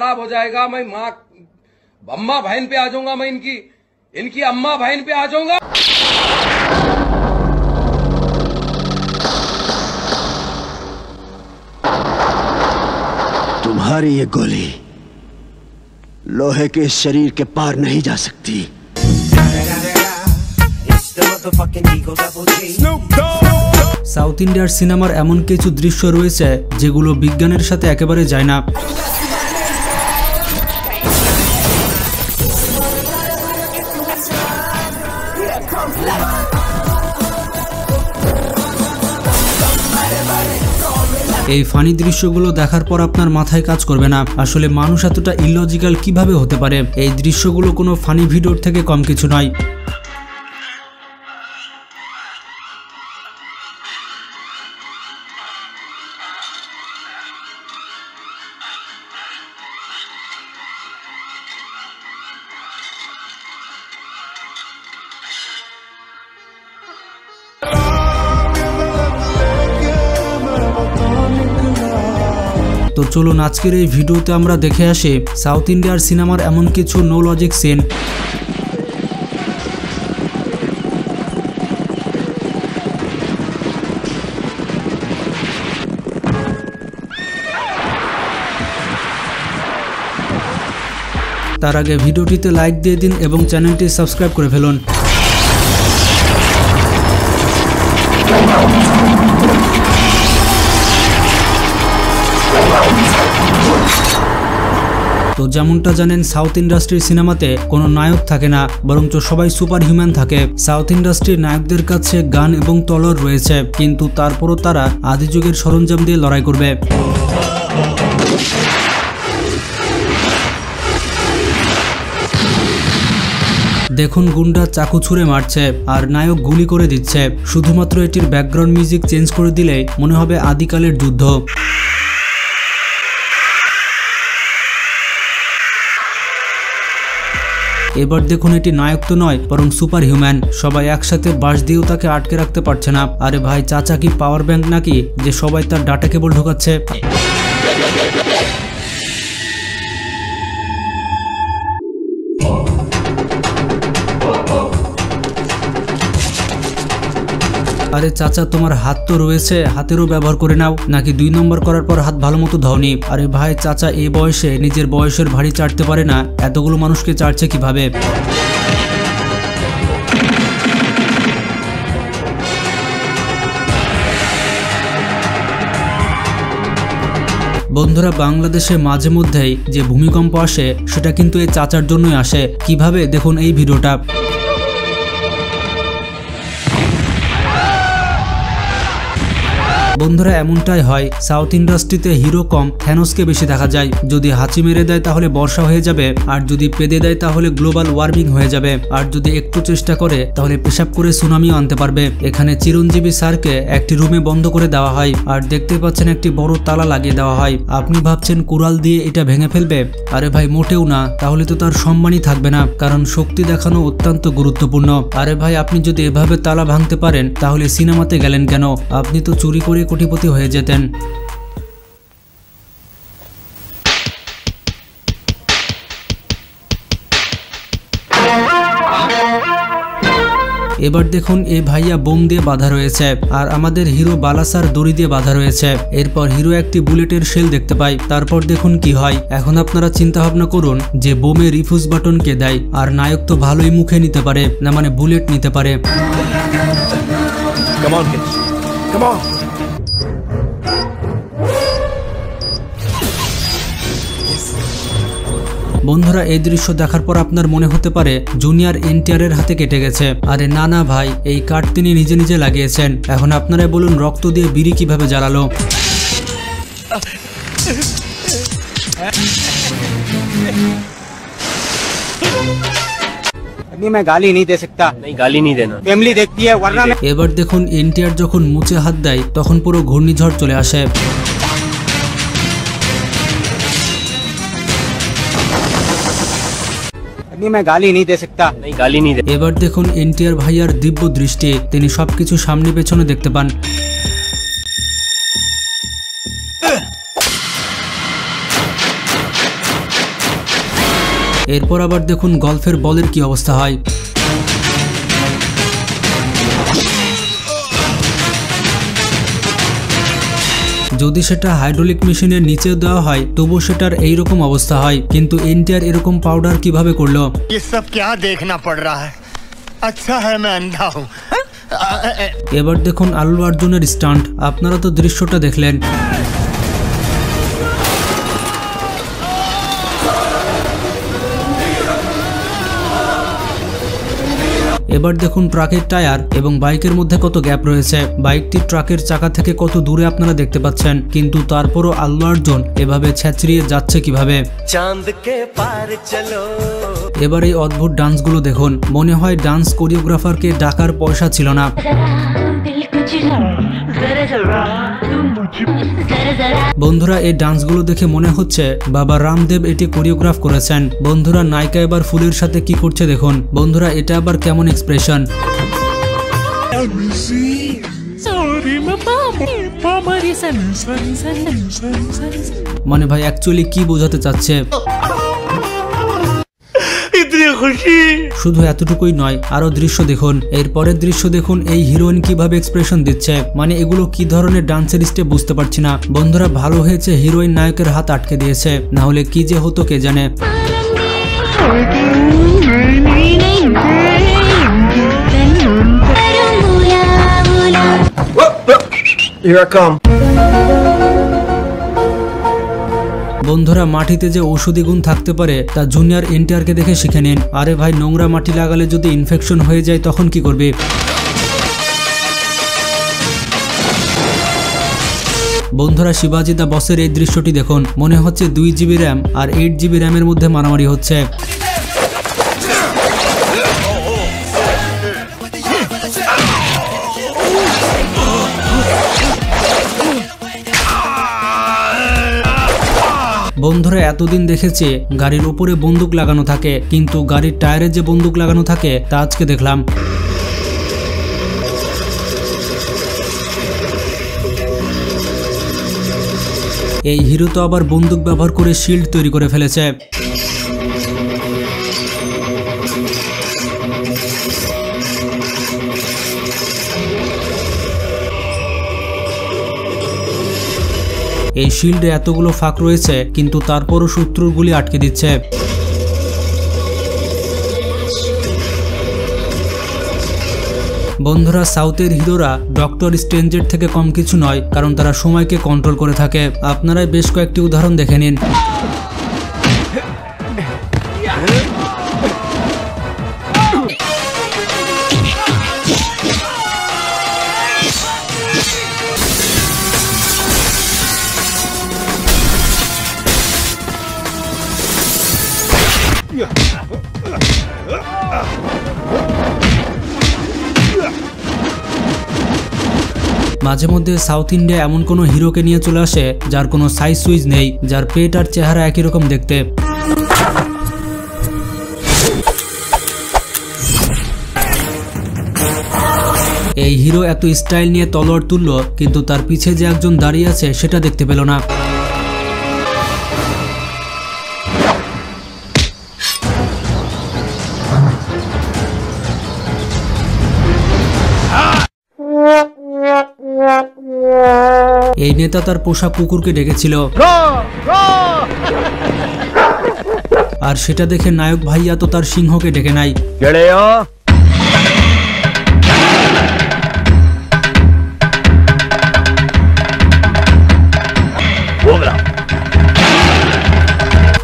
खराब हो जाएगा। मैं माँ अम्मा बहन पे आ जाऊंगा, मैं इनकी अम्मा बहन पे आ जाऊंगा। तुम्हारी ये गोली लोहे के शरीर के पार नहीं जा सकती। সাউথ ইন্ডিয়ার সিনেমার এমন কিছু দৃশ্য রয়েছে যেগুলো বিজ্ঞানের সাথে একেবারে যায় না। এই ফানি দৃশ্যগুলো দেখার পর আপনার মাথায় কাজ করবে না, আসলে মানুষ এতটা ইলজিক্যাল কিভাবে হতে পারে। এই দৃশ্যগুলো কোনো ফানি ভিডিওর থেকে কম কিছু নয়। তো চলুন আজকের এই ভিডিওতে আমরা দেখে আসি সাউথ ইন্ডিয়ার সিনেমার এমন কিছু নো লজিক সিন। তার আগে ভিডিওটিতে লাইক দিয়ে দিন এবং চ্যানেলটি সাবস্ক্রাইব করে ফেলুন। তো যেমনটা জানেন সাউথ ইন্ডাস্ট্রির সিনেমাতে কোনো নায়ক থাকে না, বরঞ্চ সবাই সুপার হিউম্যান থাকে। সাউথ ইন্ডাস্ট্রির নায়কদের কাছে গান এবং তলোয়ার রয়েছে, কিন্তু তারপরও তারা আদি যুগের সরঞ্জাম দিয়ে লড়াই করবে। দেখুন গুন্ডা চাকু ছুঁড়ে মারছে আর নায়ক গুলি করে দিচ্ছে, শুধুমাত্র এটির ব্যাকগ্রাউন্ড মিউজিক চেঞ্জ করে দিলেই মনে হবে আদিকালের যুদ্ধ। এবার দেখুন এটি নায়ক তো নয় বরং সুপার হিউম্যান, সবাই একসাথে বাঁশ দিয়েও তাকে আটকে রাখতে পারছে না। আরে ভাই, চাচা কি পাওয়ার ব্যাংক নাকি যে সবাই তার ডাটা কেবল ঢোকাচ্ছে? আরে চাচা, তোমার হাত তো রয়েছে, হাতেরও ব্যবহার করে নাও, নাকি 2 নম্বর করার পর হাত ভালো মতো ধোনি? আরে ভাই, চাচা এই বয়সে নিজের বয়সের ভারী চাটতে পারে না, এতগুলো মানুষকে চাটছে কিভাবে? বন্ধুরা, বাংলাদেশে মাঝে মধ্যেই যে ভূমিকম্প আসে সেটা কিন্তু এই চাচার জন্যই আসে। কিভাবে দেখুন এই ভিডিওটা। বন্ধুরা, এমনটাই হয় সাউথ ইন্ডাস্ট্রিতে হিরো কম, থ্যানোসকে বেশি দেখা যায়। যদি হাঁচি মেরে দেয় তাহলে বর্ষা হয়ে যাবে, আর যদি পেদে দেয় তাহলে গ্লোবাল ওয়ার্মিং হয়ে যাবে, আর যদি একটু চেষ্টা করে তাহলে পেশাব করে সুনামিও আনতে পারবে। এখানে চিরঞ্জীবী স্যারকে একটি রুমে বন্ধ করে দেওয়া হয়, আর দেখতে পাচ্ছেন একটি বড় তালা লাগিয়ে দেওয়া হয়। আপনি ভাবছেন কুড়াল দিয়ে এটা ভেঙে ফেলবে? আরে ভাই, মোটেও না, তাহলে তো তার সম্মানই থাকবে না, কারণ শক্তি দেখানো অত্যন্ত গুরুত্বপূর্ণ। আরে ভাই, আপনি যদি এভাবে তালা ভাঙতে পারেন তাহলে সিনেমাতে গেলেন কেন? আপনি তো চুরি করে কোটিপতি হয়ে যেতেন। এবার দেখুন এই ভাইয়া বোম দিয়ে বাঁধা রয়েছে, আর আমাদের হিরো বালাসার দড়ি দিয়ে বাঁধা রয়েছে। এরপর হিরো একটি বুলেটের শেল দেখতে পায়। তারপর দেখুন কি হয়। এখন আপনারা চিন্তা ভাবনা করুন যে বোমে রিফিউজ বাটন কে দেয়? আর নায়ক তো ভালোই মুখে নিতে পারে, না মানে বুলেট নিতে পারে। বন্ধুরা, এই দৃশ্য দেখার পর আপনার মনে হতে পারে জুনিয়র এনটিআরের হাতে কেটে গেছে। আরে না না ভাই, এই কাঠ তিনি নিজে নিজে লাগিয়েছেন। এখন আপনারা বলুন রক্ত দিয়ে বিড়ি কিভাবে জ্বালালো? मैं गाली नहीं दे सकता। नहीं, गाली नहीं देना, फैमिली देखती है वरना। এবার দেখুন এনটিআর যখন মুচে হাত দেয় তখন পুরো ঘূর্ণিঝড় চলে আসে। मैं गाली नहीं दे सकता। नहीं, गाली नहीं दे। এবার দেখুন এনটিআর ভাইয়ার দিব্য দৃষ্টি, তিনি সবকিছু সামনে পেছনে দেখতে পান। এরপর আবার দেখুন গলফের বলের কি অবস্থা হয়। যদি সেটা হাইড্রোলিক মেশিনের নিচে দেওয়া হয় তবু সেটার এইরকম অবস্থা হয়, কিন্তু এনটিআর এরকম পাউডার কিভাবে করলো? ये सब क्या देखना पड़ रहा है? अच्छा है मैं अंधा हूँ। এবার দেখুন আল্লু অর্জুনের স্টান্ট। আপনারা তো দৃশ্যটা দেখলেন। এবার দেখুন ট্রাকের টায়ার এবং বাইকের মধ্যে কত গ্যাপ রয়েছে। বাইকটি ট্রাকের চাকা থেকে কত দূরে আপনারা দেখতে পাচ্ছেন, কিন্তু তারপরও আল্লু অর্জুন এভাবে ছেঁচড়িয়ে যাচ্ছে কিভাবে। চাঁদ কে পার চলো। এবার এই অদ্ভুত ডান্সগুলো দেখুন, মনে হয় ডান্স কোরিওগ্রাফারকে ডাকার পয়সা ছিল না। বন্ধুরা এই ডান্সগুলো দেখে মনে হচ্ছে বাবা রামদেব এটি কোরিওগ্রাফ করেছেন। বন্ধুরা নায়িকা এবার ফুলের সাথে কি করছে দেখুন। বন্ধুরা এটা আবার কেমন এক্সপ্রেশন। মানে ভাই অ্যাকচুয়ালি কি বোঝাতে চাচ্ছে? শুধু এতটুকুই নয়, আরো দৃশ্য দেখুন। এরপরের দৃশ্য দেখুন এই হিরোইন কিভাবে এক্সপ্রেশন দিচ্ছে। মানে এগুলো কি ধরনের ডান্সের স্টেপ বুঝতে পারছি না। বন্ধুরা ভালো হয়েছে হিরোইন নায়কের হাত আটকে দিয়েছে, না হলে কি যে হতো কে জানে। Here I come. বন্ধুরা মাটিতে যে ঔষধি গুণ থাকতে পারে তা জুনিয়র এনটিআরকে দেখে শিখে নিন। আরে ভাই নোংরা মাটি লাগালে যদি ইনফেকশন হয়ে যায় তখন কি করবে? বন্ধুরা শিবাজি দা বসের এই দৃশ্যটি দেখুন, মনে হচ্ছে 2 GB র্যাম আর 8 GB র্যামের মধ্যে মারামারি হচ্ছে। বন্ধুরা এতদিন দেখেছি গাড়ির উপরে বন্দুক লাগানো থাকে, কিন্তু গাড়ির টায়ারে যে বন্দুক লাগানো থাকে তা আজকে দেখলাম। এই হিরো তো আবার বন্দুক ব্যবহার করে শিল্ড তৈরি করে ফেলেছে। এই শিল্ডে এতগুলো ফাঁক রয়েছে, কিন্তু তারপরও শত্রুর গুলি আটকে দিচ্ছে। বন্ধুরা সাউথের হিরোরা ডক্টর স্ট্রেঞ্জের থেকে কম কিছু নয়, কারণ তারা সময়কে কন্ট্রোল করে থাকে। আপনারাই বেশ কয়েকটি উদাহরণ দেখে নিন। মাঝে মধ্যে সাউথ ইন্ডিয়া এমন কোনো হিরোকে নিয়ে চলে আসে যার কোনো সাইজ সুইজ নেই, যার পেট আর চেহারা একই রকম দেখতে। এই হিরো এত স্টাইল নিয়ে তলোয়ার তুলল, কিন্তু তার পিছে যে একজন দাঁড়িয়ে আছে সেটা দেখতে পেল না। এই নেতা তার পোষা কুকুরকে ডেকেছিল, আর সেটা দেখে নায়ক ভাইয়া তো তার সিংহকে ডেকে নাই।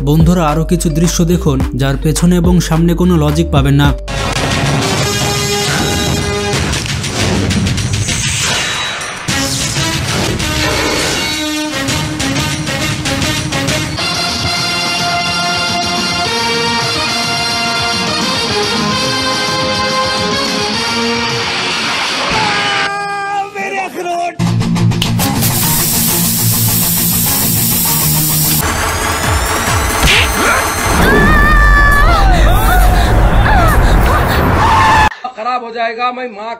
বন্ধুরা আরো কিছু দৃশ্য দেখুন যার পেছনে এবং সামনে কোনো লজিক পাবেন না। खराब हो जाएगा। मैं माँ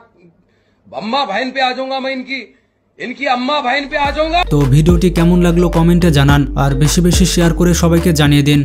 अम्मा बहन पे आ जाऊंगा। मैं इनकी अम्मा बहन पे आ जाऊंगा। তো ভিডিওটি কেমন লাগলো কমেন্টে জানান, আর বেশি বেশি শেয়ার করে সবাইকে জানিয়ে দিন।